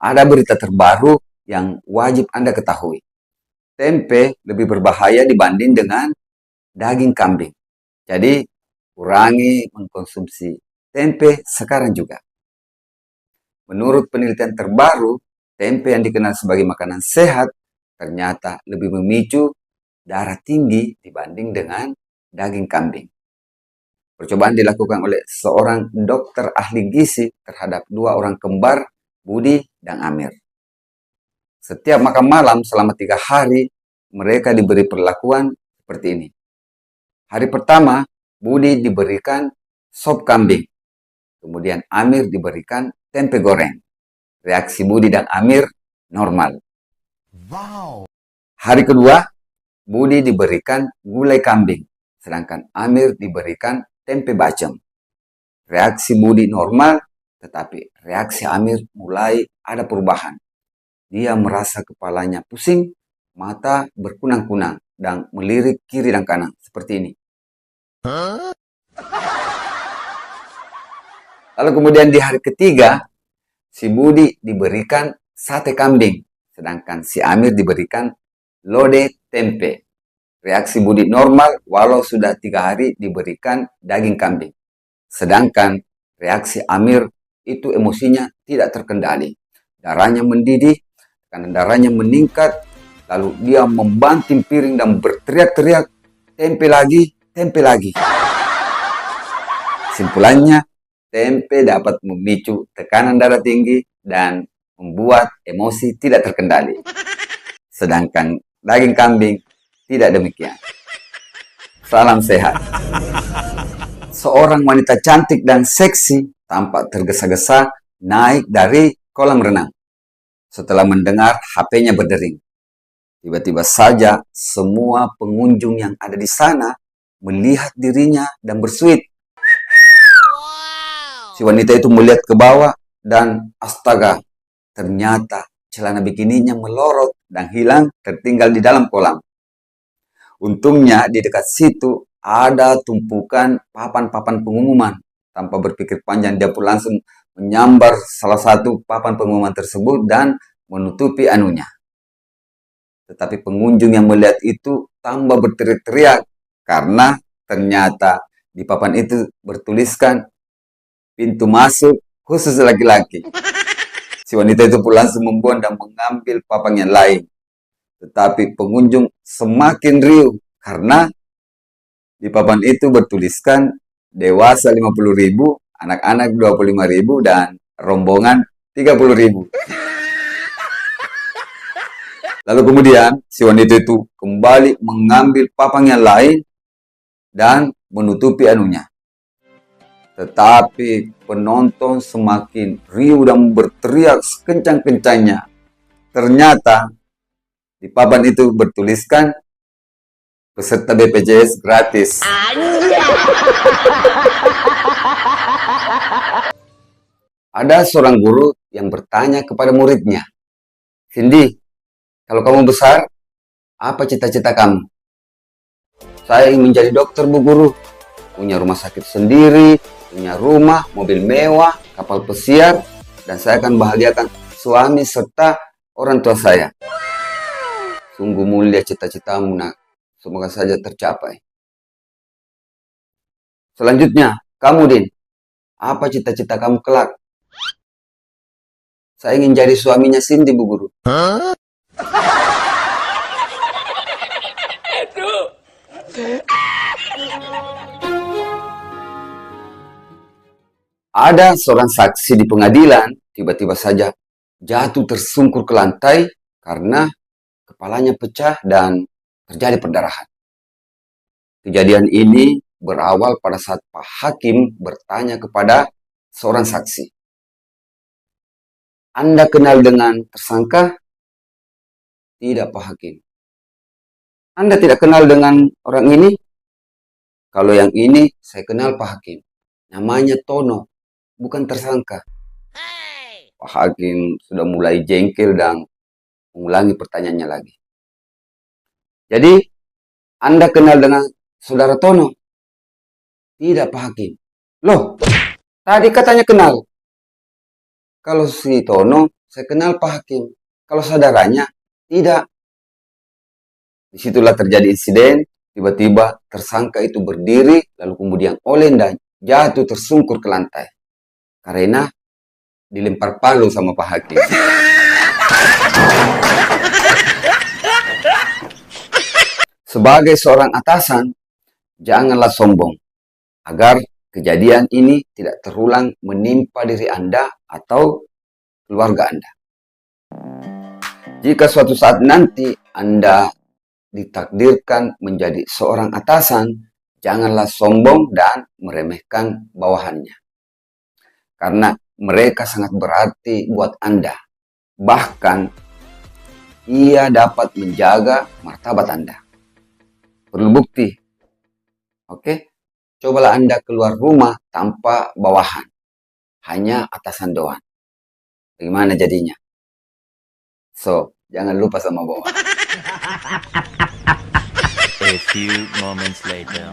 Ada berita terbaru yang wajib Anda ketahui. Tempe lebih berbahaya dibanding dengan daging kambing. Jadi, kurangi mengkonsumsi tempe sekarang juga. Menurut penelitian terbaru, tempe yang dikenal sebagai makanan sehat ternyata lebih memicu darah tinggi dibanding dengan daging kambing. Percobaan dilakukan oleh seorang dokter ahli gizi terhadap dua orang kembar, Budi dan Amir. Setiap makan malam selama 3 hari, mereka diberi perlakuan seperti ini. Hari pertama, Budi diberikan sop kambing. Kemudian Amir diberikan tempe goreng. Reaksi Budi dan Amir normal. Wow. Hari kedua, Budi diberikan gulai kambing. Sedangkan Amir diberikan tempe bacem. Reaksi Budi normal, tetapi reaksi Amir mulai ada perubahan. Dia merasa kepalanya pusing, mata berkunang-kunang, dan melirik kiri dan kanan, seperti ini. Lalu kemudian di hari ketiga, si Budi diberikan sate kambing, sedangkan si Amir diberikan lodeh tempe. Reaksi Budi normal walau sudah 3 hari diberikan daging kambing. Sedangkan reaksi Amir itu emosinya tidak terkendali. Darahnya mendidih, karena darahnya meningkat, lalu dia membanting piring dan berteriak-teriak, tempe lagi, tempe lagi. Simpulannya, tempe dapat memicu tekanan darah tinggi dan membuat emosi tidak terkendali. Sedangkan daging kambing tidak demikian. Salam sehat. Seorang wanita cantik dan seksi tampak tergesa-gesa naik dari kolam renang. Setelah mendengar HP-nya berdering, tiba-tiba saja semua pengunjung yang ada di sana melihat dirinya dan bersuit. Si wanita itu melihat ke bawah dan astaga, ternyata celana bikininya melorot dan hilang tertinggal di dalam kolam. Untungnya di dekat situ ada tumpukan papan-papan pengumuman. Tanpa berpikir panjang, dia pun langsung menyambar salah satu papan pengumuman tersebut dan menutupi anunya. Tetapi pengunjung yang melihat itu tambah berteriak-teriak karena ternyata di papan itu bertuliskan pintu masuk khusus laki-laki. Si wanita itu pun langsung membuang dan mengambil papan yang lain. Tetapi pengunjung semakin riuh karena di papan itu bertuliskan dewasa 50.000, anak-anak 25.000, dan rombongan 30.000. Lalu kemudian si wanita itu kembali mengambil papan yang lain dan menutupi anunya. Tetapi penonton semakin riuh dan berteriak sekencang-kencangnya. Ternyata di papan itu bertuliskan peserta BPJS gratis. Ada seorang guru yang bertanya kepada muridnya, "Cindy, kalau kamu besar, apa cita-cita kamu?" "Saya ingin menjadi dokter, Bu Guru. Punya rumah sakit sendiri, punya rumah, mobil mewah, kapal pesiar, dan saya akan bahagiakan suami serta orang tua saya." Sungguh mulia cita-citamu, nak. Semoga saja tercapai. Selanjutnya, kamu, Din. Apa cita-cita kamu kelak? "Saya ingin jadi suaminya Cindy, Bu Guru." Ada seorang saksi di pengadilan, tiba-tiba saja jatuh tersungkur ke lantai karena kepalanya pecah dan terjadi perdarahan. Kejadian ini berawal pada saat Pak Hakim bertanya kepada seorang saksi, "Anda kenal dengan tersangka?" "Tidak, Pak Hakim." "Anda tidak kenal dengan orang ini?" "Kalau yang ini saya kenal, Pak Hakim. Namanya Tono, bukan tersangka." Pak Hakim sudah mulai jengkel dan mengulangi pertanyaannya lagi. "Jadi, Anda kenal dengan saudara Tono?" "Tidak, Pak Hakim." "Loh, tadi katanya kenal." "Kalau si Tono saya kenal Pak Hakim. Kalau saudaranya, tidak. Disitulah terjadi insiden, tiba-tiba tersangka itu berdiri, lalu kemudian oleng dan jatuh tersungkur ke lantai. Karena dilempar palu sama Pak Hakim. Sebagai seorang atasan, janganlah sombong, agar kejadian ini tidak terulang menimpa diri Anda atau keluarga Anda. Jika suatu saat nanti Anda ditakdirkan menjadi seorang atasan, janganlah sombong dan meremehkan bawahannya. Karena mereka sangat berarti buat Anda. Bahkan, ia dapat menjaga martabat Anda. Perlu bukti. Oke? Cobalah Anda keluar rumah tanpa bawahan. Hanya atasan doang. Bagaimana jadinya? So, jangan lupa sama bawahan. A few moments later.